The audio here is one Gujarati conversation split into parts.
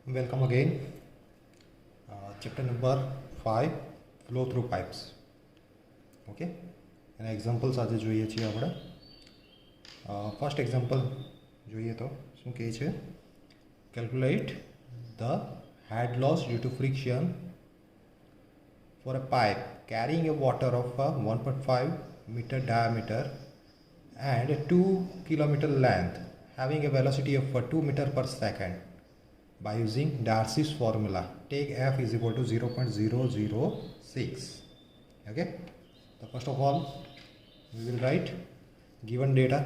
Welcome again. Chapter number 5 flow through pipes. Okay. એના એક્ઝામ્પલ્સ આજે જોઈએ છીએ આપણે. ફર્સ્ટ એક્ઝામ્પલ જોઈએ તો શું કહે છે? Calculate the head loss due to friction for a pipe carrying a water of 1.5 meter diameter and 2 kilometer length having a velocity of 2 meter per second by using Darcy's formula. Take F is equal to 0.006. Okay. So first of all, we will write given data.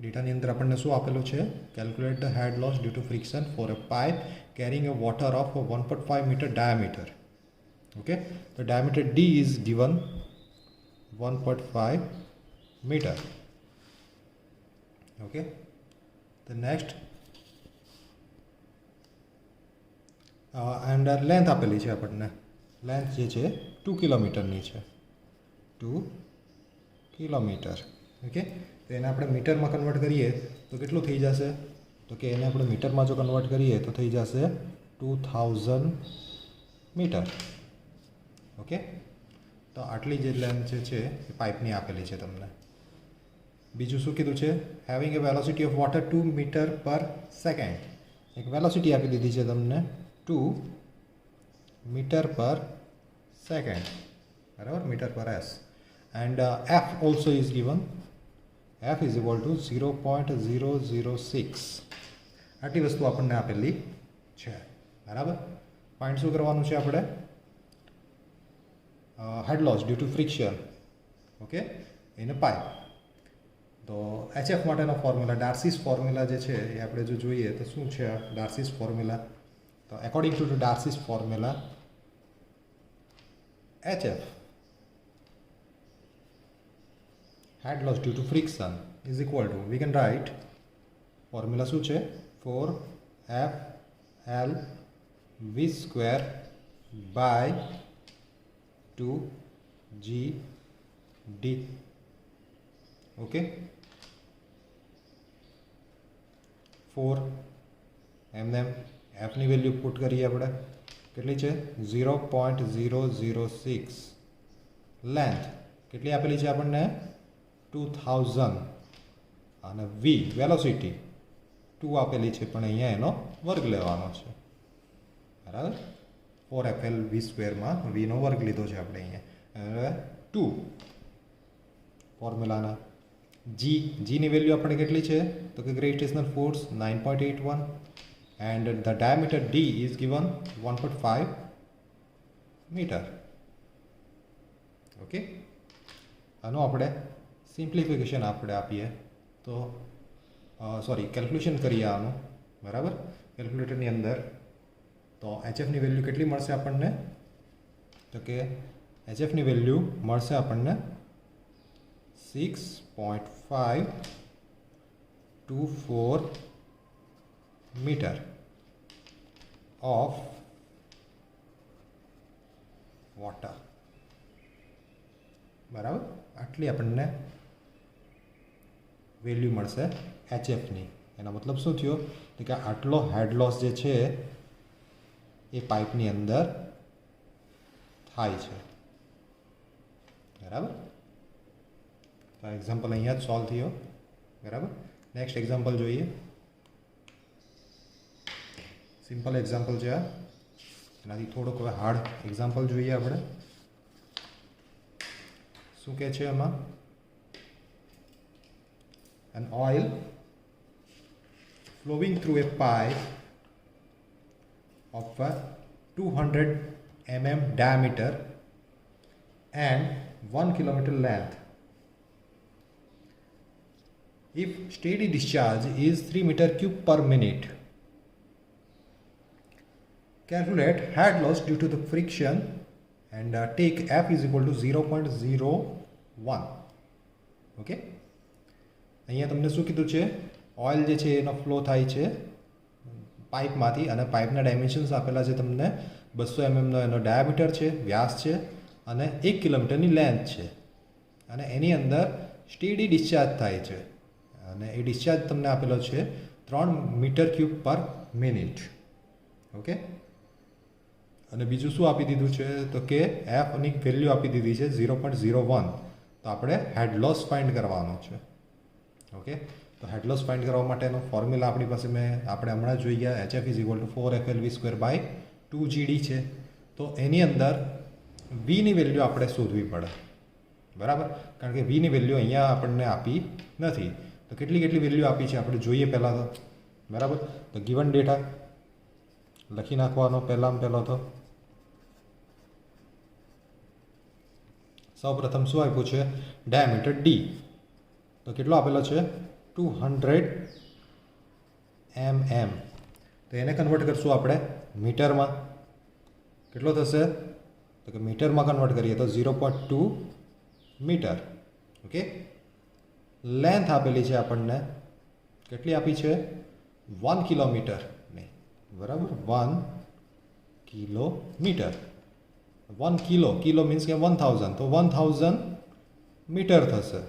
ડેટાની અંદર આપણને શું આપેલું છે? Calculate the head loss due to friction for a pipe carrying a water of 1.5 meter diameter. Okay, the diameter D is given 1.5 meter. Okay, the next and length આપેલી છે આપણને. લેન્થ જે છે 2 કિલોમીટરની છે. 2 કિલોમીટર. ઓકે, તો એને આપણે મીટરમાં કન્વર્ટ કરીએ તો કેટલું થઈ જશે? તો કે એને આપણે મીટરમાં જો કન્વર્ટ કરીએ તો થઈ જશે 2000 મીટર. ઓકે, તો આટલી જે લેન્થ જે છે એ પાઇપની આપેલી છે તમને. બીજું શું કીધું છે? Having a velocity of water 2 meter પર સેકન્ડ. એક વેલોસિટી આપી દીધી છે તમને 2 મીટર પર સેકન્ડ, બરાબર, મીટર પર S. And F also is given. F is equal two 0.006. આટલી વસ્તુ આપણને આપેલી છે, બરાબર. પોઈન્ટ શું કરવાનું છે આપણે? head loss due to friction, okay, in a pipe. તો HF માટેનો ફોર્મ્યુલા, ડાર્સીસ ફોર્મ્યુલા જે છે એ આપણે જો જોઈએ તો શું છે ડાર્સીસ ફોર્મ્યુલા? તો according to the Darcy's formula, HF head loss due to friction is equal to, we can write formula શું છે? 4FL V square by 2GD. Okay, 4 એમને એફની વેલ્યુ પુટ કરીએ આપણે. કેટલી છે? 0.006. લેન્થ કેટલી આપેલી છે આપણને? 2000. અને વી વેલોસિટી 2 આપેલી છે, પણ અહીંયા એનો વર્ગ લેવાનો છે, બરાબર. 4FL V સ્ક્વેરમાં વીનો વર્ગ લીધો છે આપણે અહીંયા. હવે 2 ફોર્મ્યુલાના જીની વેલ્યુ આપણે કેટલી છે? તો કે gravitational force 9.81 and the diameter D is given 1.5 meter. Okay, આનું આપણે સિમ્પ્લિફિકેશન આપણે આપીએ તો કેલ્ક્યુલેશન કરીએ આનું, બરાબર, કેલ્ક્યુલેટરની અંદર. તો એચએફની વેલ્યુ કેટલી મળશે આપણને? તો કે એચએફની વેલ્યુ મળશે આપણને 6.524 મીટર ઓફ વોટર, બરાબર. આટલી આપણને વેલ્યુ મળશે એચએફની. એનો મતલબ શું થયો? તો કે આટલો હેડ લોસ જે છે એ પાઇપની અંદર થાય છે, બરાબર. તો એક્ઝામ્પલ અહીંયા જ સોલ્વ થયો, બરાબર. નેક્સ્ટ એક્ઝામ્પલ જોઈએ. સિમ્પલ એક્ઝામ્પલ છે આ, એનાથી થોડોક હવે હાર્ડ એક્ઝામ્પલ જોઈએ આપણે. શું કહે છે એમાં? an oil flowing through a pipe of 200 mm diameter and 1 kilometer length. If steady discharge is 3 meter cube per minute, calculate head loss due to the friction and take F is equal to 0.01. Okay, અહીંયા તમને શું કીધું છે? ઓઇલ જે છે એનો ફ્લો થાય છે પાઇપમાંથી, અને પાઇપના ડાયમેન્શન્સ આપેલા છે તમને. 200 mm નો એનો ડાયામીટર છે, વ્યાસ છે, અને 1 કિલોમીટરની લેન્થ છે અને એની અંદર સ્ટેડી ડિસ્ચાર્જ થાય છે અને એ ડિસ્ચાર્જ તમને આપેલો છે 3 મીટર ક્યુબ પર મિનિટ. ઓકે, અને બીજું શું આપી દીધું છે તો કે એફની વેલ્યુ આપી દીધી છે 0.01. તો આપણે હેડ લોસ ફાઇન્ડ કરવાનો છે. ઓકે, તો હેડ લોસ ફાઇન્ડ કરવા માટેનો ફોર્મ્યુલા આપણી પાસે આપણે હમણાં જોઈ ગયા HF is equal to 4FLV²/2GD છે. તો એની અંદર વીની વેલ્યુ આપણે શોધવી પડે, બરાબર, કારણ કે વીની વેલ્યુ અહીંયા આપણને આપી નથી. તો કેટલી વેલ્યુ આપી છે આપણે જોઈએ પહેલાં તો, બરાબર. તો ગિવન ડેટા લખી નાખવાનો પહેલાં તો સૌપ્રથમ શું આપ્યું છે, ડાયામીટર ડી. તો કેટલો આપેલો છે 200 mm. તો એને કન્વર્ટ કરશું આપણે મીટરમાં. કેટલો થશે તો કે મીટરમાં કન્વર્ટ કરીએ તો 0.2 મીટર. ઓકે, લેન્થ આપેલી છે આપણને, કેટલી આપી છે 1 કિલોમીટર નહીં, બરાબર, 1 કિલોમીટર. 1 કિલો મીન્સ કે 1000, તો 1000 મીટર થશે,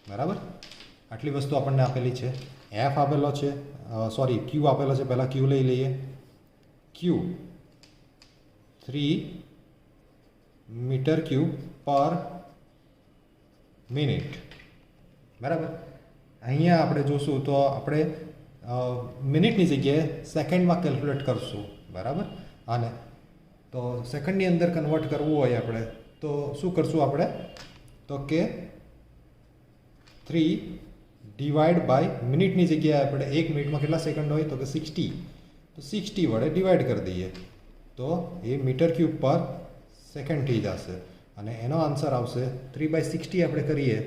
બરાબર. આટલી વસ્તુ આપણને આપેલી છે. એફ આપેલો છે, સોરી ક્યુ આપેલો છે, પહેલાં ક્યુ લઈ લઈએ. ક્યુ 3 મીટર ક્યુબ પર મિનિટ, બરાબર. અહીંયા આપણે જોશું તો આપણે મિનિટની જગ્યાએ સેકન્ડમાં કેલ્ક્યુલેટ કરશું, બરાબર. અને તો સેકન્ડની અંદર કન્વર્ટ કરવું હોય આપણે તો શું કરશું આપણે તો કે 3 ડિવાઈડ બાય મિનિટની જગ્યાએ આપણે 1 મિનિટમાં કેટલા સેકન્ડ હોય તો કે 60, તો 60 વડે ડિવાઈડ કરી દઈએ તો એ મીટર ક્યુબ પર સેકન્ડ થઈ જશે અને એનો આન્સર આવશે 3/60 આપણે કરીએ,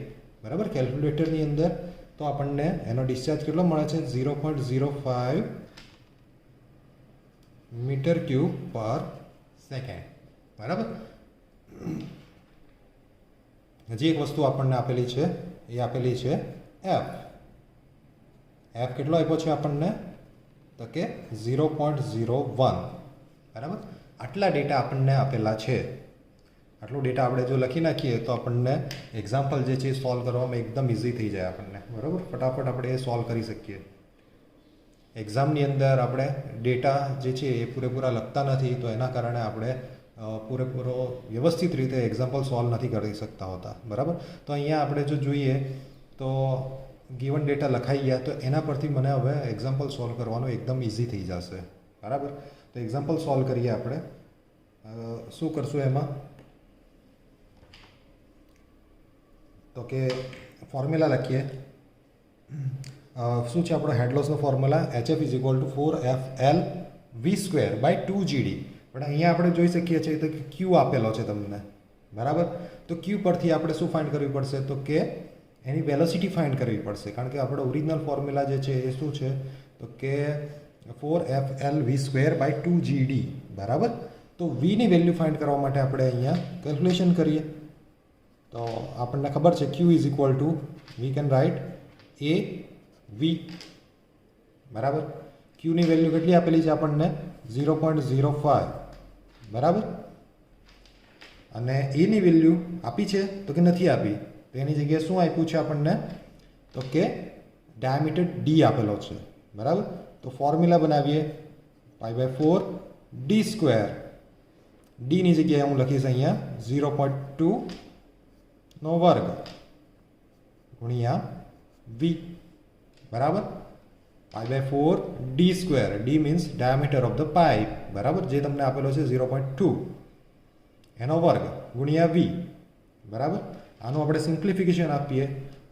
બરાબર, કેલ્ક્યુલેટરની અંદર. તો આપણને એનો ડિસ્ચાર્જ કેટલો મળે છે 0.05 મીટર ક્યુબ પર સેકન્ડ, બરાબર. હજી એક વસ્તુ આપણને આપેલી છે, એ આપેલી છે એફ. એફ કેટલો આપ્યો છે આપણને તો કે 0.01, બરાબર. આટલા ડેટા આપણને આપેલા છે. આટલો ડેટા આપણે જો લખી નાખીએ તો આપણને એક્ઝામ્પલ જે છે એ સોલ્વ કરવામાં એકદમ ઇઝી થઈ જાય આપણને, બરાબર. ફટાફટ આપણે એ સોલ્વ કરી શકીએ. એક્ઝામની અંદર આપણે ડેટા જે છે એ પૂરેપૂરા લખતા નથી, તો એના કારણે આપણે પૂરેપૂરો વ્યવસ્થિત રીતે એક્ઝામ્પલ સોલ્વ નથી કરી શકતા હોતા, બરાબર. તો અહીંયા આપણે જો જોઈએ તો ગિવન ડેટા લખાઈ ગયા, તો એના પરથી મને હવે એક્ઝામ્પલ સોલ્વ કરવાનું એકદમ ઇઝી થઈ જશે, બરાબર. તો એક્ઝામ્પલ સોલ્વ કરીએ આપણે. શું કરશું એમાં તો કે ફોર્મ્યુલા લખીએ. શું છે આપણો હેડ લોસનો formula, HF is equal to 4FLV²/2GD. પણ અહીંયા આપણે જોઈ શકીએ છીએ તો ક્યુ આપેલો છે તમને, બરાબર. તો ક્યુ પરથી આપણે શું ફાઇન્ડ કરવી પડશે તો કે એની વેલોસિટી ફાઇન્ડ કરવી પડશે, કારણ કે આપણો ઓરિજિનલ ફોર્મ્યુલા જે છે એ શું છે તો કે 4FLV²/2GD, બરાબર. તો વીની વેલ્યુ ફાઇન્ડ કરવા માટે આપણે અહીંયા કેલ્ક્યુલેશન કરીએ. તો આપણને ખબર છે Q is equal to we can write A V, બરાબર. ક્યુની વેલ્યુ કેટલી આપેલી છે આપણને 0.05, બરાબર. અને એની વેલ્યુ આપી છે તો કે નથી આપી, તો એની જગ્યાએ શું આપ્યું છે આપણને તો કે ડાયામીટર ડી આપેલો છે, બરાબર. તો ફોર્મ્યુલા બનાવીએ π/4d². ડીની જગ્યાએ હું લખીશ અહીંયા 0.2 નો વર્ગ ગુણ્યા વી, બરાબર. π/4d². D means diameter of the pipe, બરાબર, જે તમને આપેલો છે 0.2 એનો વર્ગ ગુણ્યા વી, બરાબર. આનું આપણે સિમ્પ્લિફિકેશન આપીએ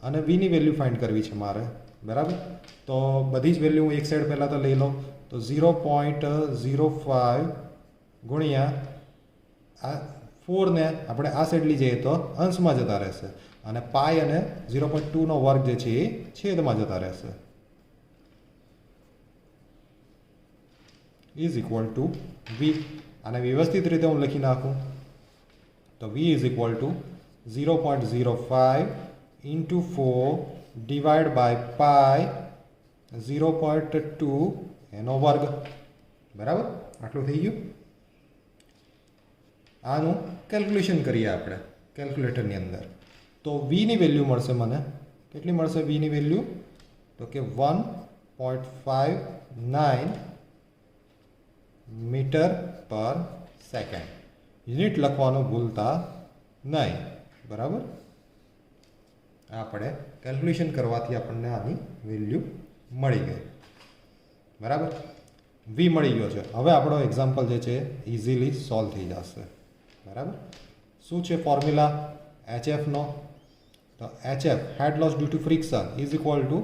અને વીની વેલ્યુ ફાઇન્ડ કરવી છે મારે, બરાબર. તો બધી જ વેલ્યુ હું એક સાઈડ પહેલાં તો લઈ લઉં. તો 0.05 ગુણ્યા આ 4ને આપણે આ સાઈડ લઈ જઈએ તો અંશમાં જતા રહેશે અને પાય અને 0.2 નો વર્ગ જે છે એ છેદમાં જતા રહેશે. Is equal to V. અને વ્યવસ્થિત રીતે હું લખી નાખું તો V is equal to 0.05 into 4 divide by pi 0.2 એનો વર્ગ, બરાબર. આટલું થઈ ગયું. આનું કેલ્ક્યુલેશન કરીએ આપણે કેલ્ક્યુલેટરની અંદર. તો વીની વેલ્યુ મળશે મને. કેટલી મળશે વીની વેલ્યુ? તો કે 1.59 મીટર પર સેકન્ડ. યુનિટ લખવાનું ભૂલતા નહીં. બરાબર, આપણે કેલ્ક્યુલેશન કરવાથી આપણને આની વેલ્યુ મળી ગઈ. બરાબર, વી મળી ગયો છે. હવે આપણો એક્ઝામ્પલ જે છે ઇઝીલી સોલ્વ થઈ જશે. બરાબર, શું છે ફોર્મ્યુલા HFનો? તો HF head loss due to friction is equal to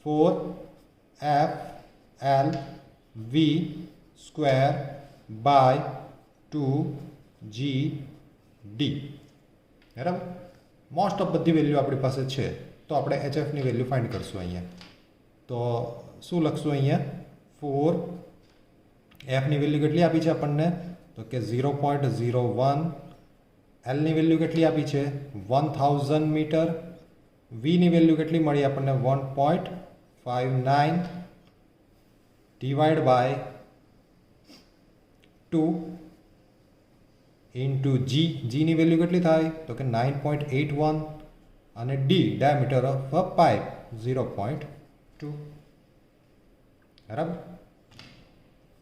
4FLV square by 2GD. બરાબર, મોસ્ટ ઓફ બધી વેલ્યુ આપણી પાસે છે. તો આપણે HFની વેલ્યુ ફાઇન્ડ કરશું અહીંયા. તો શું લખશું અહીંયા? 4Fની વેલ્યુ કેટલી આપી છે આપણને? તો કે 0.01. એલની વેલ્યુ કેટલી આપી છે? 1000 મીટર. વીની વેલ્યુ કેટલી મળી આપણને? 1.59 ડિવાઈડ બાય 2 ઇન્ટુ જીની વેલ્યુ કેટલી થાય? તો કે 9.81 અને D diameter of a pipe 0.2. બરાબર,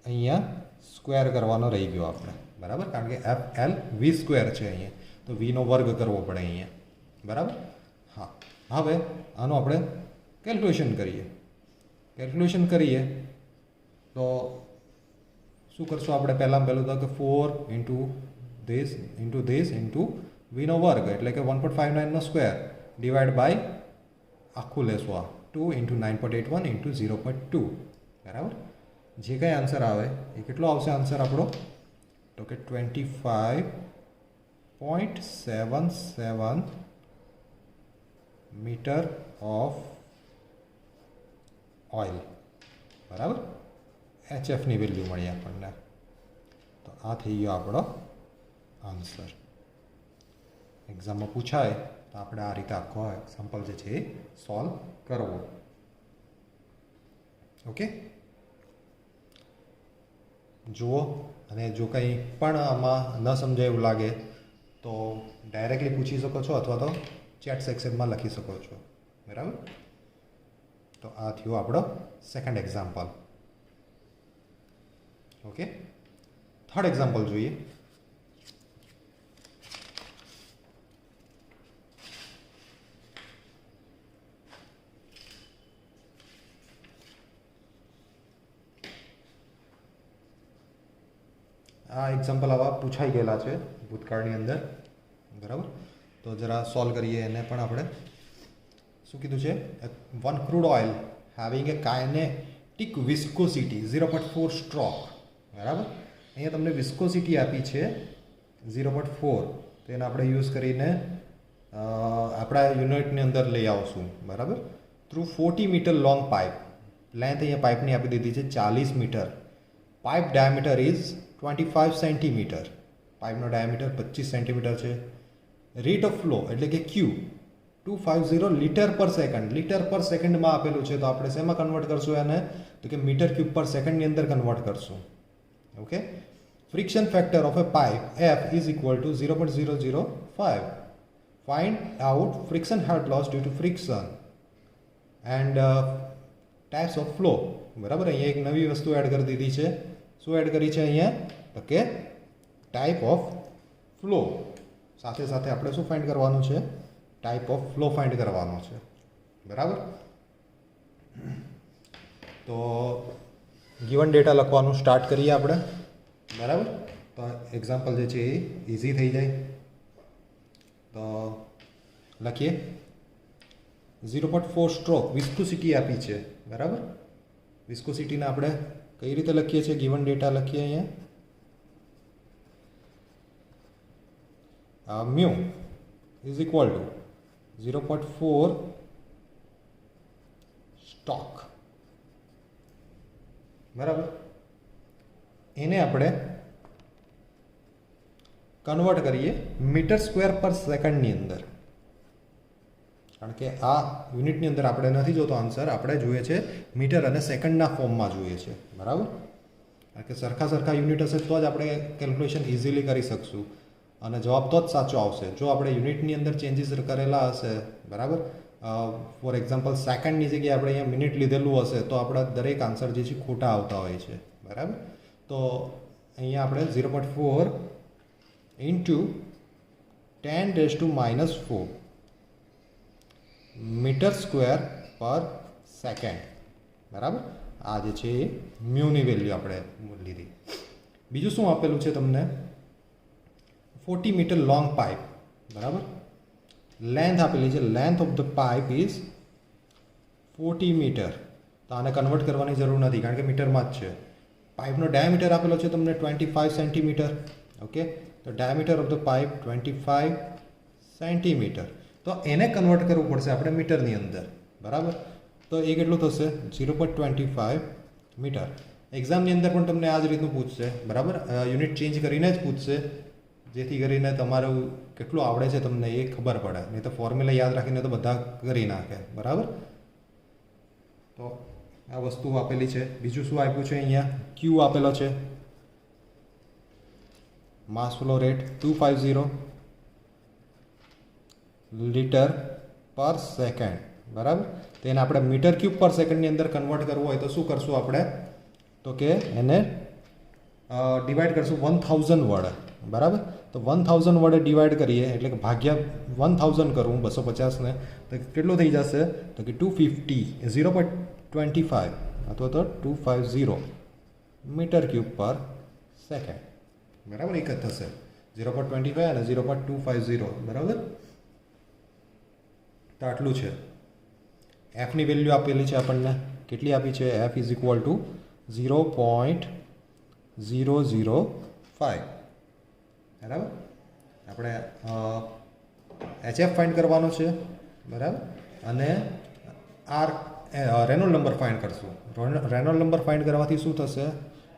અહીંયા સ્ક્વેર કરવાનો રહી ગયો આપણે. બરાબર, કારણ કે FL વી સ્ક્વેર છે અહીંયા, તો વીનો વર્ગ કરવો પડે અહીંયા. બરાબર, હા. હવે આનું આપણે કેલ્ક્યુલેશન કરીએ તો શું કરશું આપણે? પહેલું તો કે 4 ઇન્ટુ ધીસ ઇન્ટુ વીનો વર્ગ એટલે કે 1.59નો સ્ક્વેર ડિવાઈડ બાય આખું લેશું આ 2 ઇન્ટુ 9.81 ઇન્ટુ 0.2. બરાબર, જે કંઈ આન્સર આવે એ કેટલો આવશે આન્સર આપણો? તો કે 25.77 મીટર ઓફ ઓઇલ. બરાબર, HFની વેલ્યુ મળી આપણને. તો આ થઈ ગયો આપણો આન્સર. એક્ઝામમાં પૂછાય તો આપણે આ રીતે આખો એક્ઝામ્પલ જે છે એ સોલ્વ કરવો. ઓકે, જુઓ, અને જો કંઈ પણ આમાં ન સમજાય એવું લાગે તો ડાયરેક્ટલી પૂછી શકો છો અથવા તો ચેટ સેક્શનમાં લખી શકો છો. બરાબર, તો આ થયો આપણો second example. Okay, third example જોઈએ. આ એક્ઝામ્પલ આવા પૂછાઈ ગયેલા છે ભૂતકાળની અંદર. બરાબર, તો જરા સોલ્વ કરીએ એને પણ આપણે. શું કીધું છે? 1 ક્રૂડ ઓઇલ હેવિંગ એ કાઇનેટિક વિસ્કોસિટી 0.4 સ્ટ્રોક. બરાબર, અહીંયા તમને વિસ્કોસિટી આપી છે 0.4. તો એને આપણે યુઝ કરીને આપણા યુનિટની અંદર લઈ આવશું. બરાબર, through 40 metre long pipe. Length અહીંયા પાઇપની આપી દીધી છે 40 metre. Pipe diameter is 25 centimetre. પાઇપનો ડાયામીટર 25 સેન્ટીમીટર છે. રેટ ઓફ ફ્લો એટલે કે ક્યુ 250 લીટર પર સેકન્ડ. લીટર પર સેકન્ડમાં આપેલું છે, તો આપણે શેમાં કન્વર્ટ કરશું એને? તો કે મીટર ક્યુબ પર સેકન્ડની અંદર કન્વર્ટ કરશું. Okay, friction factor of a pipe F is equal to 0.005. Find out friction head loss due to friction and types of flow. બરાબર, અહીંયા એક નવી વસ્તુ એડ કરી દીધી છે. શું એડ કરી છે અહીંયા? તો કે ટાઈપ ઓફ ફ્લો. સાથે સાથે આપણે શું ફાઇન્ડ કરવાનું છે? ટાઈપ ઓફ ફ્લો ફાઇન્ડ કરવાનો છે. બરાબર, તો ગિવન ડેટા લખવાનું સ્ટાર્ટ કરીએ આપણે. બરાબર, તો એક્ઝામ્પલ જે છે એ ઇઝી થઈ જાય. તો લખીએ. 0.4 સ્ટ્રોક વિસ્કોસિટી આપી છે. બરાબર, વિસ્કોસિટીને આપણે કઈ રીતે લખીએ છીએ? ગિવન ડેટા લખીએ અહીંયા. Mu is equal two 0.4 stock. બરાબર, એને આપણે કન્વર્ટ કરીએ મીટર સ્ક્વેર પર સેકન્ડની અંદર. કારણ કે આ યુનિટની અંદર આપણે નથી જોતો આન્સર, આપણે જોઈએ છે મીટર અને સેકન્ડના ફોર્મમાં જોઈએ છે. બરાબર, કારણ કે સરખા યુનિટ હશે તો જ આપણે કેલ્ક્યુલેશન ઇઝીલી કરી શકશું. અને જવાબ તો જ સાચો આવશે જો આપણે યુનિટની અંદર ચેન્જીસ કરેલા હશે, બરાબર. ફોર એક્ઝામ્પલ સેકન્ડની જગ્યાએ આપણે અહીંયા મિનિટ લીધેલું હશે તો આપણા દરેક આન્સર જે છે ખોટા આવતા હોય છે, બરાબર. તો અહીંયા આપણે 0.4 ઇન્ટુ 10⁻⁻⁴ મીટર સ્ક્વેર પર સેકન્ડ, બરાબર. આ જે છે એ મ્યુની વેલ્યુ આપણે લીધી. બીજું શું આપેલું છે તમને? 40 મીટર લોંગ પાઇપ, બરાબર. લેન્થ આપેલી છે, length of the pipe is 40 meter. તો આને કન્વર્ટ કરવાની જરૂર નથી કારણ કે મીટરમાં જ છે. પાઇપનો ડાયામીટર આપેલો છે તમને 25 સેન્ટીમીટર. ઓકે, તો diameter of the pipe 25 centimetre. તો એને કન્વર્ટ કરવું પડશે આપણે મીટરની અંદર, બરાબર. તો એ કેટલું થશે? 0.25 મીટર. એક્ઝામની અંદર પણ તમને આ જ રીતનું પૂછશે, બરાબર. યુનિટ ચેન્જ કરીને જ પૂછશે જેથી કરીને તમારું કેટલું આવડે છે તમને એ ખબર પડે. નહીં તો ફોર્મ્યુલા યાદ રાખીને તો બધા કરી નાખે, બરાબર. તો આ વસ્તુ આપેલી છે. બીજું શું આપ્યું છે? અહીંયા ક્યુ આપેલો છે, માસ ફ્લો રેટ 250 લીટર પર સેકન્ડ, બરાબર. તેને આપણે મીટર ક્યુબ પર સેકન્ડની અંદર કન્વર્ટ કરવું હોય તો શું કરશું આપણે? તો કે એને ડિવાઈડ કરશું 1000 વડે, બરાબર. તો 1000 વડે ડિવાઈડ કરીએ એટલે કે ભાગ્યા 1000 કરું 250ને તો કેટલું થઈ જશે? તો કે 250 0.25 અથવા તો 250 મીટર ક્યુબ પર સેકન્ડ, બરાબર. એક જ થશે 0.25 અને 0.250, બરાબર. તો આટલું છે. એફની વેલ્યુ આપેલી છે આપણને. કેટલી આપી છે? એફ ઇઝ ઇક્વલ ટુ 0.005, બરાબર. આપણે HF ફાઇન્ડ કરવાનો છે, બરાબર. અને આર રેનોલ્ડ નંબર ફાઇન્ડ કરશું. રેનોલ્ડ નંબર ફાઇન્ડ કરવાથી શું થશે?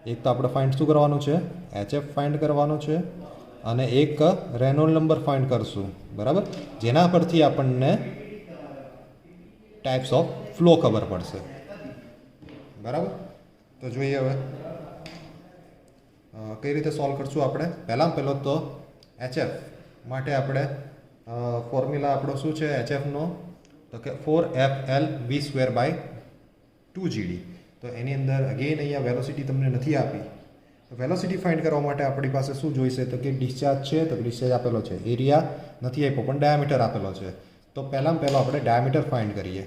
એક તો આપણે ફાઇન્ડ શું કરવાનું છે? HF ફાઇન્ડ કરવાનો છે અને એક રેનોલ્ડ નંબર ફાઇન્ડ કરશું, બરાબર. જેના પરથી આપણને ટાઈપ્સ ઓફ ફ્લો ખબર પડશે, બરાબર. તો જોઈએ હવે કઈ રીતે સોલ્વ કરશું આપણે. પહેલો તો HF માટે આપણે ફોર્મ્યુલા આપણો શું છે HFનો? તો કે 4FL_V²/2GD. તો એની અંદર અગેન અહીંયા વેલોસિટી તમને નથી આપી. તો વેલોસિટી ફાઇન્ડ કરવા માટે આપણી પાસે શું જોઈશે? તો કે ડિસ્ચાર્જ છે, તો ડિસ્ચાર્જ આપેલો છે. એરિયા નથી આપ્યો પણ ડાયામીટર આપેલો છે. તો પહેલાં આપણે ડાયામીટર ફાઇન્ડ કરીએ,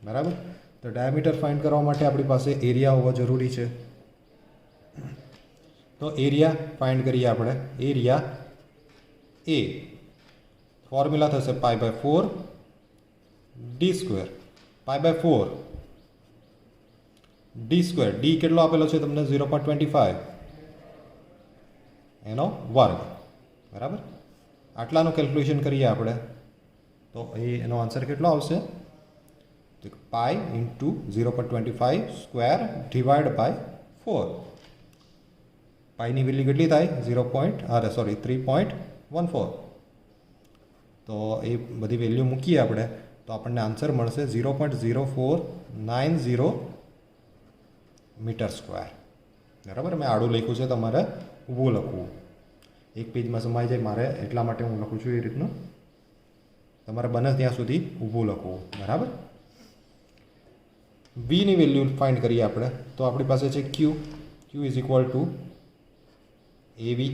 બરાબર. તો ડાયામીટર ફાઇન્ડ કરવા માટે આપણી પાસે એરિયા હોવો જરૂરી છે. તો એરિયા ફાઇન્ડ કરીએ આપણે. એરિયા એ ફોર્મ્યુલા થશે π/4 d². π/4 d². ડી કેટલો આપેલો છે તમને? 0.25 એનો વર્ગ, બરાબર. આટલાનું કેલ્ક્યુલેશન કરીએ આપણે તો એનો આન્સર કેટલો આવશે? તો pi into 0.25 square divide by 4. પાઈની વેલ્યુ કેટલી થાય? 3.14. તો એ બધી વેલ્યુ મૂકીએ આપણે તો આપણને આન્સર મળશે 0.0490 મીટર સ્ક્વેર, બરાબર. મેં આડું લખ્યું છે, તમારે ઊભું લખવું. એક પેજમાં સમાઈ જાય મારે એટલા માટે હું લખું છું એ રીતનું. તમારે બને ત્યાં સુધી ઊભું લખવું, બરાબર. વીની વેલ્યુ ફાઇન્ડ કરીએ આપણે તો આપણી પાસે છે ક્યુ. ક્યુ ઇઝ ઇક્વલ ટુ એવી,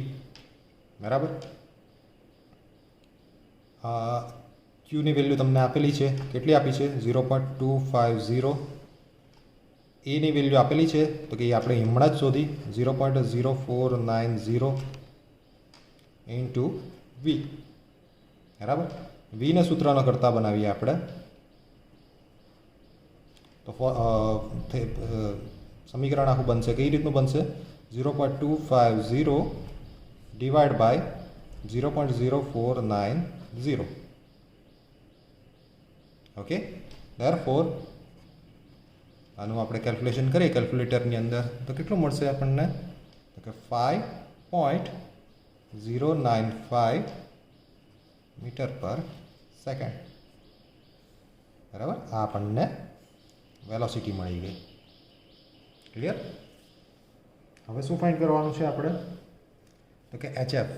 બરાબર. ક્યુની વેલ્યુ તમને આપેલી છે. કેટલી આપી છે? 0.250. એની વેલ્યુ આપેલી છે તો કે આપણે હમણાં જ શોધી 0.0490 ઇન્ટુ વી, બરાબર. વીને સૂત્રનો કરતા બનાવીએ આપણે તો સમીકરણ આખું બનશે. કઈ રીતનું બનશે? 0.250 ડિવાઈડ બાય 0.0490. ઓકે, ધેરફોર આનું આપણે કેલ્ક્યુલેશન કરીએ કેલ્ક્યુલેટરની અંદર તો કેટલું મળશે આપણને? તો કે 5.095 મીટર પર સેકન્ડ, બરાબર. આ આપણને વેલોસિટી મળી ગઈ. ક્લિયર? હવે શું ફાઇન્ડ કરવાનું છે આપણે? તો કે HF.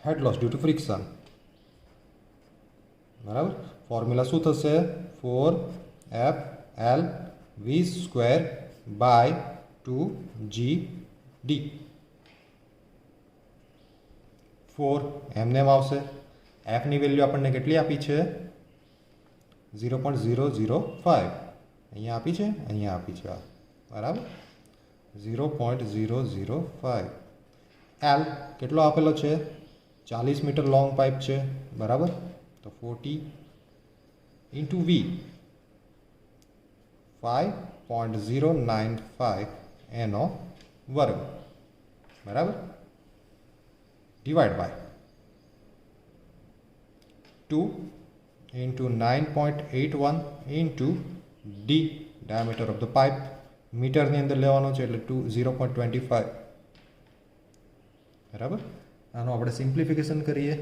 Head loss due to friction, બરાબર. ફોર્મ્યુલા શું થશે? 4FL_V²/2GD. 4 એમને એમ આવશે. એફની વેલ્યુ આપણને કેટલી આપી છે? 0.005. અહીંયા આપી છે, અહીંયા આપી છે, બરાબર. 0.005. એલ કેટલો આપેલો છે? 40 મીટર લોંગ પાઇપ છે, બરાબર. તો 40 ઇન્ટુ વી 5.095 એનો વર્ગ, બરાબર, divide by 2 into 9.81 into D, diameter of the pipe, મીટરની અંદર લેવાનો છે એટલે 0.25, બરાબર. આનું આપણે સિમ્પ્લિફિકેશન કરીએ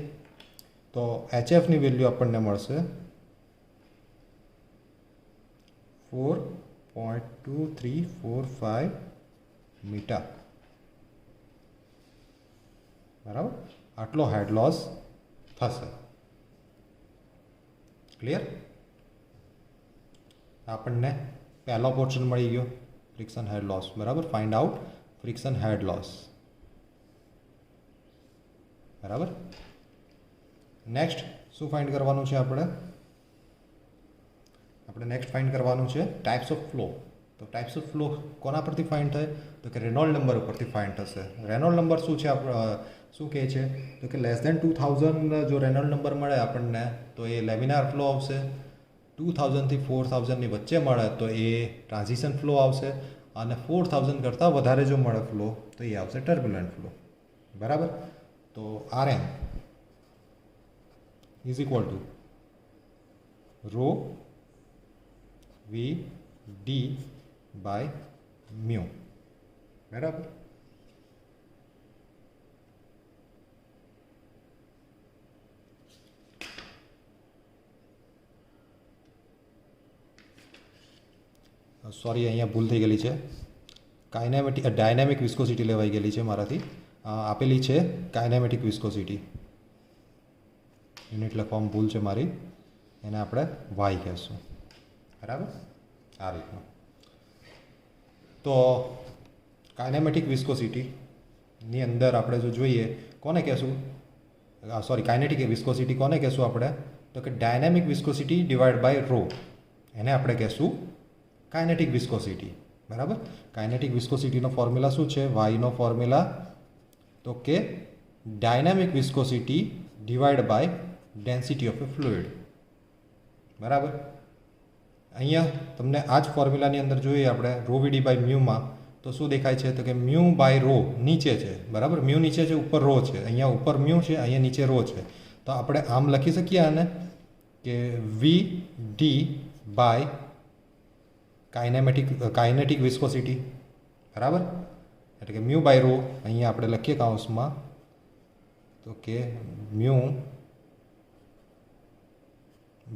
તો HFની વેલ્યુ આપણને મળશે 4.2345 મીટર, બરાબર. આટલો હેડ લોસ થશે. ક્લિયર? આપણને પહેલો પોર્શન મળી ગયો, ફ્રિક્શન હેડ લોસ, બરાબર. Find out friction head loss, બરાબર. નેક્સ્ટ શું ફાઇન્ડ કરવાનું છે આપણે નેક્સ્ટ ફાઇન્ડ કરવાનું છે ટાઈપ્સ ઓફ ફ્લો. તો ટાઈપ્સ ઓફ ફ્લો કોના પરથી ફાઇન્ડ થાય? તો કે રેનોલ્ડ નંબર ઉપરથી ફાઇન્ડ થશે. રેનોલ્ડ નંબર શું છે? શું કહે છે? તો કે લેસ દેન 2000 જો રેનોલ્ડ નંબર મળે આપણને તો એ લેમિનાર ફ્લો આવશે. 2000 થી 4000 ની વચ્ચે મળે તો એ ટ્રાન્ઝિશન ફ્લો આવશે, અને 4000 કરતાં વધારે જો મળે ફ્લો તો એ આવશે ટર્બ્યુલન્ટ ફ્લો, બરાબર. તો RM is equal to rho V D by mu, બરાબર. સોરી, અહીંયા ભૂલ થઈ ગયેલી છે. ડાયનેમિક વિસ્કોસિટી લેવાઈ ગયેલી છે મારાથી. આપેલી છે કાઇનેમેટિક વિસ્કોસિટી. યુનિટ લખવામાં ભૂલ છે મારી, એને આપણે વાય કહેશું, બરાબર. આ રીતનું. તો કાઇનેમેટિક વિસ્કોસિટીની અંદર આપણે જો જોઈએ કોને કહેશું? સોરી, કાઇનેટિક વિસ્કોસિટી કોને કહેશું આપણે? તો કે dynamic viscosity divide by rho, એને આપણે કહેશું કાઇનેટિક વિસ્કોસિટી, બરાબર. કાઇનેટિક વિસ્કોસિટીનો ફોર્મ્યુલા શું છે? વાયનો ફોર્મ્યુલા તો કે dynamic viscosity divide by density of a fluid, બરાબર. અહીંયા તમને આ જ ફોર્મ્યુલાની અંદર જોઈએ આપણે રો વીડી બાય મ્યુમાં, તો શું દેખાય છે? તો કે મ્યુ બાય રો નીચે છે, બરાબર. મ્યુ નીચે છે, ઉપર રો છે. અહીંયા ઉપર મ્યુ છે, અહીંયા નીચે રો છે. તો આપણે આમ લખી શકીએ આને કે વી ડી બાય કાઇનેટિક વિસ્કોસિટી, બરાબર. એટલે કે મ્યુ બાય રો અહીંયા આપણે લખીએ કાઉન્સમાં, તો કે mu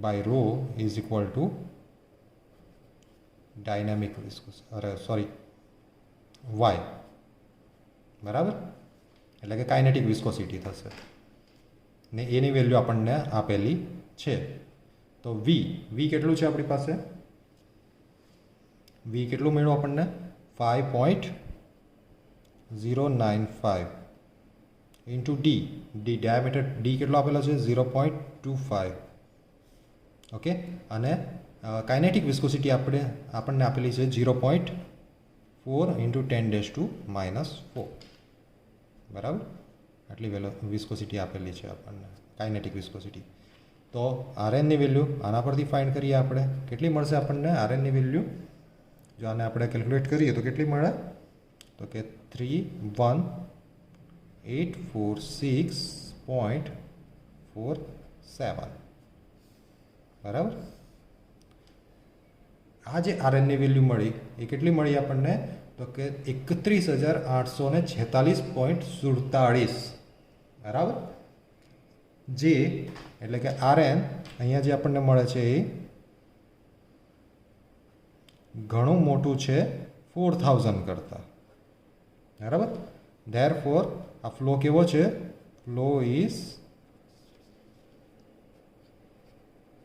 by rho is equal to dynamic viscosity, વાય, બરાબર. એટલે કે કાઇનેટિક વિસ્કોસિટી થશે ને એની વેલ્યુ આપણને આપેલી છે. તો વી કેટલું છે આપણી પાસે? વી કેટલું મળ્યું આપણને? 5.095 ઇન્ટુ ડી ડાયામીટર ડી કેટલો આપેલો છે? 0.25. ઓકે. અને કાઇનેટિક વિસ્કોસિટી આપણને આપેલી છે 0.4 ઇન્ટુ 10⁻⁻⁴, બરાબર. આટલી વિસ્કોસિટી આપેલી છે આપણને, કાઇનેટિક વિસ્કોસિટી. તો આરએનની વેલ્યુ આના પરથી ફાઇન્ડ કરીએ આપણે. કેટલી મળશે આપણને આરએનની વેલ્યુ? જો આને આપણે કેલ્ક્યુલેટ કરીએ તો કેટલી મળે? તો કે 31846.47, બરાબર. આ જે આરએનની વેલ્યુ મળી એ કેટલી મળી આપણને? તો કે 31,846.47, બરાબર. જે એટલે કે આરએન અહીંયા જે આપણને મળે છે એ ઘણું મોટું છે 4000 કરતાં, બરાબર. ધેરફોર આ ફ્લો કેવો છે? Flow is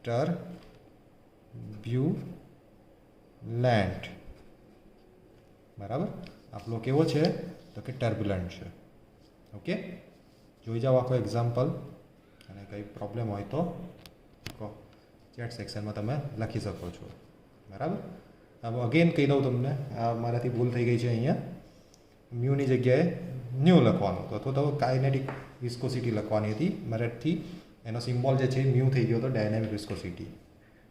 turbulent. બરાબર, આ ફ્લો કેવો છે તો કે ટર્બ્યુલન્ટ છે. ઓકે, જોઈ જાઓ આખો એક્ઝામ્પલ, અને કંઈ પ્રોબ્લેમ હોય તો કહો, ચેટ સેક્શનમાં તમે લખી શકો છો. બરાબર, હવે અગેન કહી દઉં તમને, આ મારાથી ભૂલ થઈ ગઈ છે. અહીંયા મ્યુની જગ્યાએ ન્યૂ લખવાનું હતું, અથવા તો કાઇનેટિક વિસ્કોસિટી લખવાની હતી મારાથી. એનો સિમ્બોલ જે છે મ્યુ થઈ ગયો હતો ડાયનેમિક વિસ્કોસિટી.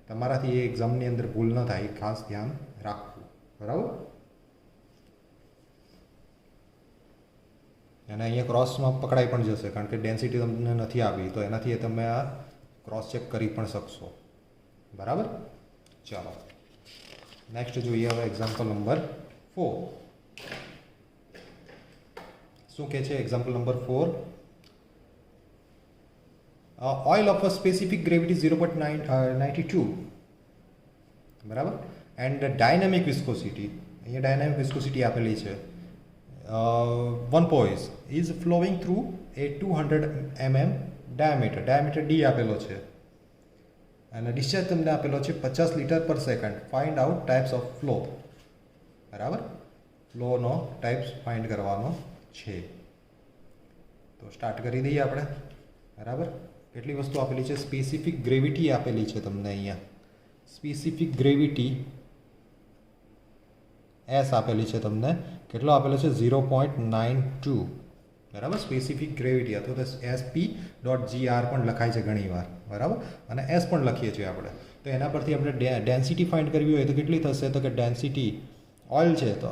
તમારાથી એ એક્ઝામની અંદર ભૂલ ન થાય, ખાસ ધ્યાન રાખવું. બરાબર, અને અહીંયા ક્રોસમાં પકડાઈ પણ જશે, કારણ કે ડેન્સિટી તમને નથી આવી, તો એનાથી તમે આ ક્રોસ ચેક કરી પણ શકશો. બરાબર, ચાલો નેક્સ્ટ જોઈએ હવે એક્ઝામ્પલ નંબર 4. શું કહે છે example number 4? Oil of a specific gravity 0.92. બરાબર, એન્ડ ડાયનેમિક વિસ્કોસિટી, અહીંયા ડાયનેમિક વિસ્કોસિટી આપેલી છે. One poise is flowing through a 200 mm diameter D આપેલો છે, અને ડિસ્ચાર્જ તમને આપેલો છે 50 લિટર પર second. Find out types of flow. બરાબર, ફ્લોનો ટાઈપ્સ ફાઇન્ડ કરવાનો છે. તો સ્ટાર્ટ કરી દઈએ આપણે. બરાબર, કેટલી વસ્તુ આપેલી છે? સ્પેસિફિક ગ્રેવિટી આપેલી છે તમને અહીંયા. સ્પેસિફિક ગ્રેવિટી એસ આપેલી છે તમને. કેટલો આપેલો છે? 0.92. બરાબર, સ્પેસિફિક ગ્રેવિટી, અથવા તો SP.gr પણ લખાય છે ઘણીવાર. બરાબર, અને એસ પણ લખીએ છીએ આપણે. તો એના પરથી આપણે ડેન્સિટી ફાઇન્ડ કરવી હોય તો કેટલી થશે? તો કે ડેન્સિટી ઓઇલ છે તો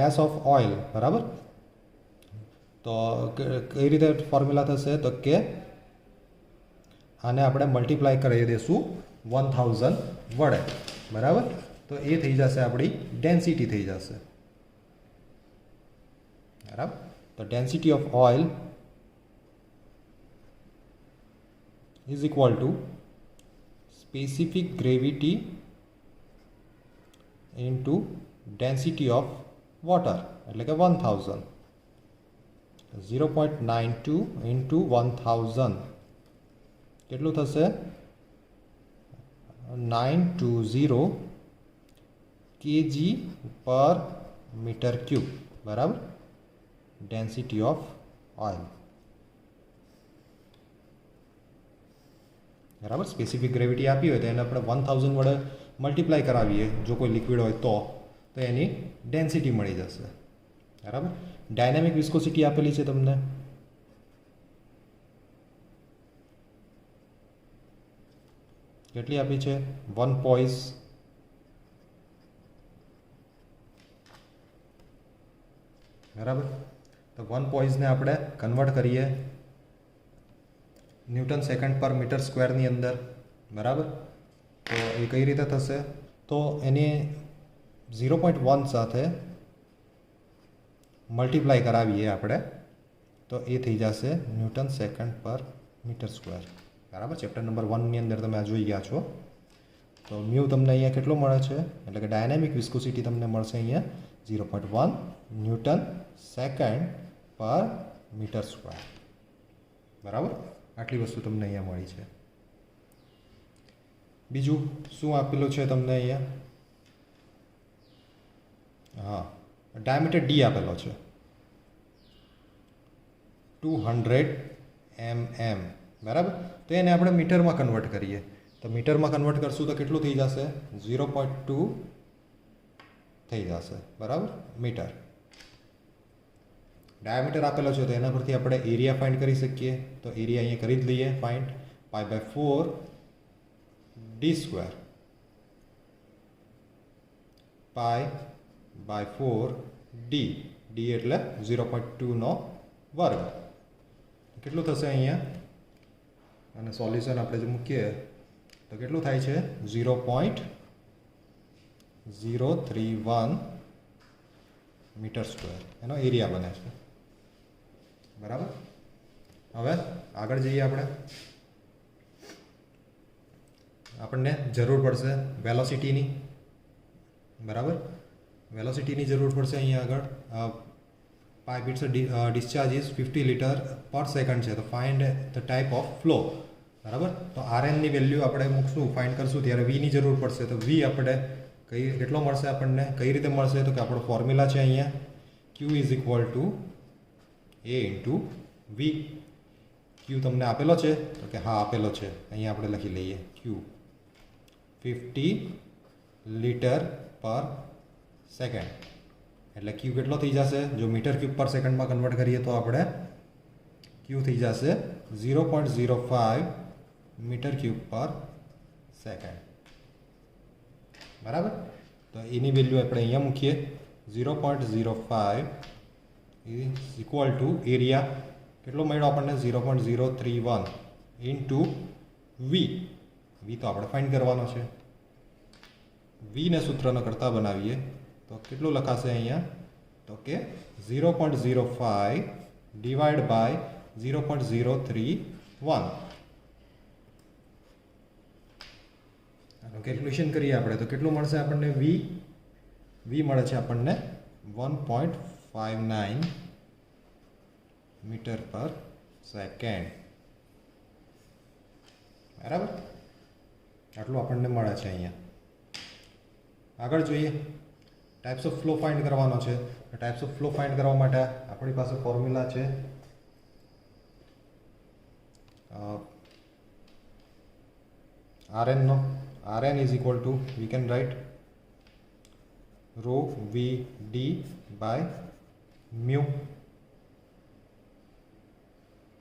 એસ ઓફ ઓઇલ. બરાબર, તો કઈ રીતે ફોર્મ્યુલા થશે? તો કે આને આપણે મલ્ટીપ્લાય કરી દઈશું 1000 વડે. બરાબર, તો એ થઈ જશે આપણી ડેન્સિટી થઈ જશે. બરાબર, તો density of oil is equal two specific gravity into density of water, એટલે કે 1000. 0.92 ઇન્ટુ 1000 કેટલું થશે? 920 kg પર મીટર ક્યુબ. બરાબર, ડેન્સિટી ઓફ ઓઇલ. બરાબર, સ્પેસિફિક ગ્રેવિટી આપી હોય તો એને આપણે 1000 વડે મલ્ટીપ્લાય કરાવીએ જો કોઈ લિક્વિડ હોય તો એની ડેન્સિટી મળી જશે. બરાબર, ડાયનેમિક વિસ્કોસિટી આપેલી છે તમને. કેટલી આપી છે? 1 પોઈઝ. બરાબર, તો 1 પોઈઝને આપણે કન્વર્ટ કરીએ ન્યૂટન સેકન્ડ પર મીટર સ્ક્વેરની અંદર. બરાબર, તો એ કઈ રીતે થશે? તો એને 0.1 સાથે મલ્ટીપ્લાય કરાવીએ આપણે તો એ થઈ જશે ન્યૂટન સેકન્ડ પર મીટર સ્ક્વેર. બરાબર, ચેપ્ટર નંબર 1ની અંદર તમે આ જોઈ ગયા છો. તો મ્યુ તમને અહીંયા કેટલો મળે છે? એટલે કે ડાયનેમિક વિસ્કોસિટી તમને મળશે અહીંયા 0.1 ન્યૂટન સેકન્ડ પર મીટર સ્ક્વેર. બરાબર, આટલી વસ્તુ તમને અહીંયા મળી છે. બીજું શું આપેલું છે તમને અહીંયા? હા, ડાયામીટર ડી આપેલો છે 200 mm. બરાબર, તો એને આપણે મીટરમાં કન્વર્ટ કરીએ તો મીટરમાં કન્વર્ટ કરશું તો કેટલું થઈ જશે? 0.2 થઈ જશે. બરાબર, મીટર. ડાયામીટર આપેલો છે તો એના પરથી આપણે એરિયા ફાઇન્ડ કરી શકીએ. તો એરિયા અહીંયા કરી જ લઈએ ફાઇન્ડ. π/4 d². π/4 d. d એટલે 0.2 વર્ગ. કેટલું થશે અહીંયા? અને સોલ્યુશન આપણે જે મૂકીએ તો કેટલું થાય છે? 0.031 મીટર સ્ક્વેર એનો એરિયા બને છે. બરાબર, હવે આગળ જઈએ આપણે. આપણને જરૂર પડશે વેલોસિટીની. બરાબર, વેલોસિટીની જરૂર પડશે અહીંયા આગળ. Pipe its discharge is 50 liter પર સેકન્ડ છે, તો find the type of flow. બરાબર, તો આરએનની વેલ્યુ આપણે મૂકશું, ફાઇન્ડ કરશું ત્યારે વીની જરૂર પડશે. તો વી આપણે કેટલો મળશે આપણને, કઈ રીતે મળશે, તો કે આપણો ફોર્મ્યુલા છે અહીંયા Q is equal to A into V. Q તમને આપેલો છે, તો કે હા આપેલો છે, અહીંયા આપણે લખી લઈએ ક્યુ 50 લીટર પર સેકન્ડ. એટલે ક્યુ કેટલો થઈ જશે, જો મીટર ક્યુબ પર સેકન્ડમાં કન્વર્ટ કરીએ તો આપણે ક્યુ થઈ જશે 0.05 મીટર ક્યુબ પર સેકન્ડ. બરાબર, તો એની વેલ્યુ આપણે અહીંયા મૂકીએ 0.05 ઇઝ ઇક્વલ ટુ એરિયા કેટલો મળ્યો આપણને 0.031 ઇન્ટુ વી. વી તો આપણે ફાઇન્ડ કરવાનો છે. વીને સૂત્રનો કરતા બનાવીએ તો કેટલું લખાશે અહીંયા, તો કે 0.05 ડિવાઈડ બાય 0.031. કેલ્ક્યુલેશન કરીએ આપણે તો કેટલું મળશે આપણને, વી મળે છે આપણને 1.59 મીટર પર સેકન્ડ. બરાબર, આટલું આપણને મળે છે અહીંયા. આગળ જોઈએ, ટાઈપ્સ ઓફ ફ્લો ફાઇન્ડ કરવાનો છે. ટાઈપ્સ ઓફ ફ્લો ફાઇન્ડ કરવા માટે આપણી પાસે ફોર્મ્યુલા છે આરએનનો. RN is equal to we can write rho V D by mu.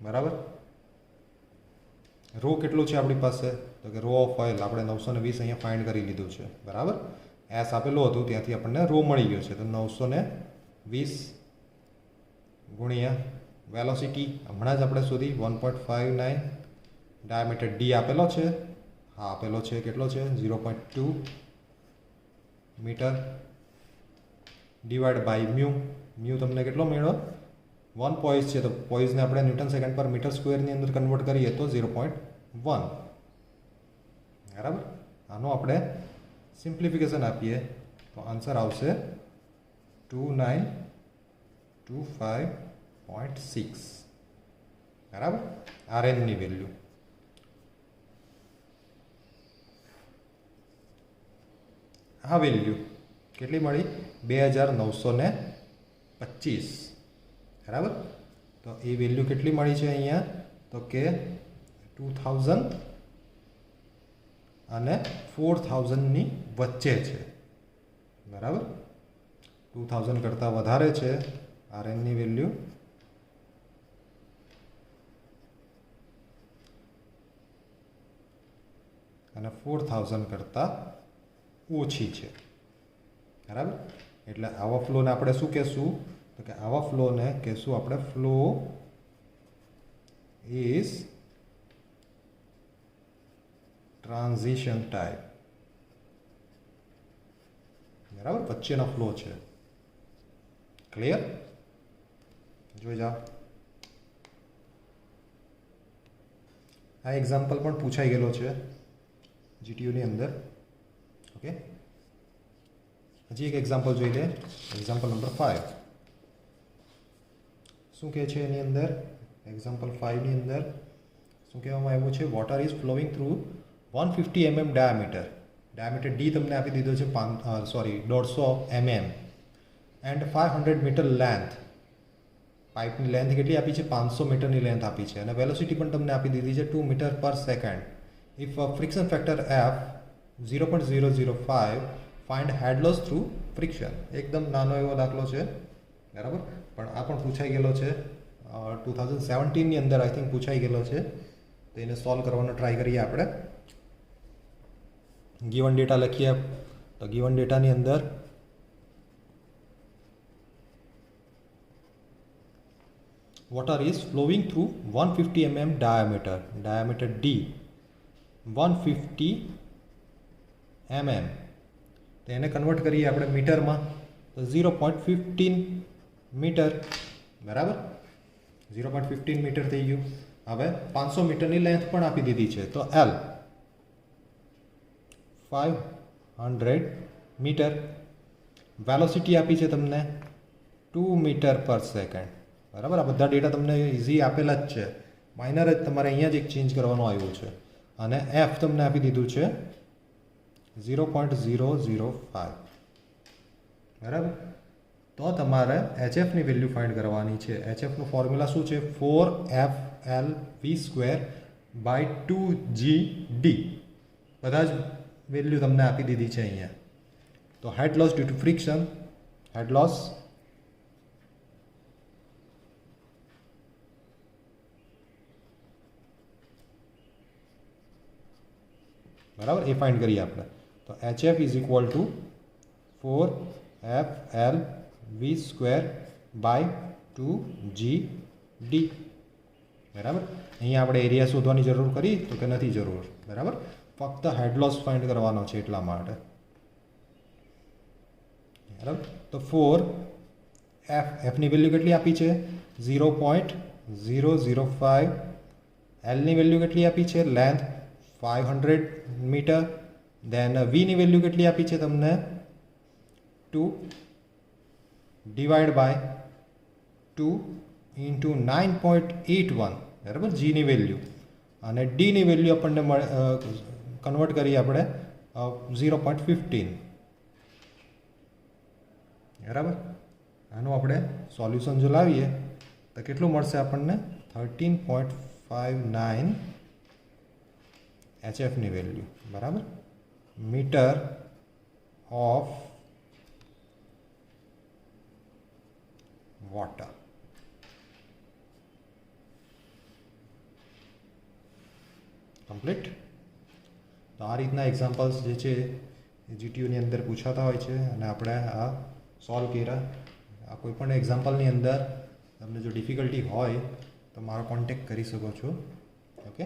બરાબર, રો કેટલું છે આપણી પાસે, તો કે રો ઓફ ઓઇલ આપણે 920 અહીંયા ફાઇન્ડ કરી લીધું છે. બરાબર, એસ આપેલું હતું ત્યાંથી આપણને રો મળી ગયો છે, તો 920 ગુણ્યા વેલોસિટી હમણાં જ આપણે શોધી 1.59. ડાયામીટર ડી આપેલો છે, હા આપેલો છે, કેટલો છે 0.2 meter divide by mu. Mu તમને કેટલો મળ્યો, 1 પોઈઝ છે, તો પોઈઝને આપણે ન્યૂટન સેકન્ડ પર મીટર સ્ક્વેરની અંદર કન્વર્ટ કરીએ તો 0.1. બરાબર, આનો આપણે સિમ્પ્લિફિકેશન આપીએ તો આન્સર આવશે 2925.6. બરાબર, આરએનની વેલ્યુ. આ વેલ્યુ કેટલી મળી, 2925. બરાબર, તો એ વેલ્યુ કેટલી મળી છે અહીંયા, તો કે 2000 અને 4000ની વચ્ચે છે. બરાબર, 2000 કરતાં વધારે છે આરએનની વેલ્યુ, અને 4000 કરતાં ઓછી છે. બરાબર, એટલે આવા ફ્લોને આપણે શું કહેશું, તો કે આવા ફ્લોને કહેશું આપણે ફ્લો ઇઝ ટ્રાન્ઝિશન ટાઈપ. બરાબર, વચ્ચેનો ફ્લો છે. ક્લિયર, જોઈ જાઓ. આ એક્ઝામ્પલ પણ પૂછાઈ ગયેલો છે જીટીયુની અંદર. ઓકે, હજી એક એક્ઝામ્પલ જોઈ લે, એક્ઝામ્પલ નંબર 5. શું કહે છે એની અંદર, એક્ઝામ્પલ 5ની અંદર શું કહેવામાં આવ્યું છે, water is flowing through 150 mm diameter. Diameter D તમને આપી દીધો છે 150 mm એન્ડ 500 મીટર લેન્થ. પાઇપની લેન્થ કેટલી આપી છે, 500 મીટરની લેન્થ આપી છે, અને વેલોસિટી પણ તમને આપી દીધી છે 2 મીટર પર second. If friction factor F 0.005 find head loss through friction. એકદમ નાનો એવો દાખલો છે. બરાબર, પણ આ પણ પૂછાઈ ગયેલો છે 2017ની અંદર આઈ થિંક પૂછાઈ ગયેલો છે. તો એને સોલ્વ કરવાનો ટ્રાય કરીએ આપણે. ગિવન ડેટા લખીએ તો ગિવન ડેટાની અંદર water is flowing through 150 mm diameter D 150 mm. તો એને કન્વર્ટ કરીએ આપણે મીટરમાં તો 0.15 મીટર. બરાબર, 0.15 મીટર થઈ ગયું. હવે 500 મીટરની લેન્થ પણ આપી દીધી છે, તો L 500 મીટર. વેલોસિટી આપી છે તમને 2 મીટર પર સેકન્ડ. બરાબર, આ બધા ડેટા તમને ઇઝી આપેલા જ છે, માઇનર જ તમારે અહીંયા જ એક ચેન્જ કરવાનું આવ્યું છે. અને એફ તમને આપી દીધું છે 0.005. બરાબર, તો તમારે એચએફની વેલ્યુ ફાઇન્ડ કરવાની છે. એચએફનું ફોર્મ્યુલા શું છે? 4FLV² by 2GD. બધા જ વેલ્યુ તમને આપી દીધી છે અહીંયા. તો head loss due to friction, head loss બરાબર એ ફાઇન્ડ કરીએ આપણે. તો HF is equal to 4FLV² by 2GD. બરાબર, અહીંયા આપણે એરિયા શોધવાની જરૂર કરી તો કે નથી જરૂર. બરાબર, ફક્ત હેડ લોસ ફાઇન્ડ કરવાનો છે એટલા માટે. બરાબર, તો 4Fની વેલ્યુ કેટલી આપી છે? 0.005. એલની વેલ્યુ કેટલી આપી છે? Length 500 metre. દેન વીની વેલ્યુ કેટલી આપી છે તમને? 2 ડિવાઈડ બાય 2 ઇન્ટુ 9.81. બરાબર, જીની વેલ્યુ. અને ડીની વેલ્યુ આપણને કન્વર્ટ કરીએ આપણે 0.15. બરાબર, આનું આપણે સોલ્યુશન જો લાવીએ તો કેટલું મળશે આપણને? 13.59 HFની વેલ્યુ. બરાબર, મીટર ઓફ વોટર. કમ્પ્લીટ. તો આ રીતના એક્ઝામ્પલ્સ જે છે એ જીટીયુની અંદર પૂછાતા હોય છે અને આપણે આ સોલ્વ કર્યા. આ કોઈ પણ એક્ઝામ્પલની અંદર તમને જો ડિફિકલ્ટી હોય તો મારો કોન્ટેક્ટ કરી શકો છો. ઓકે.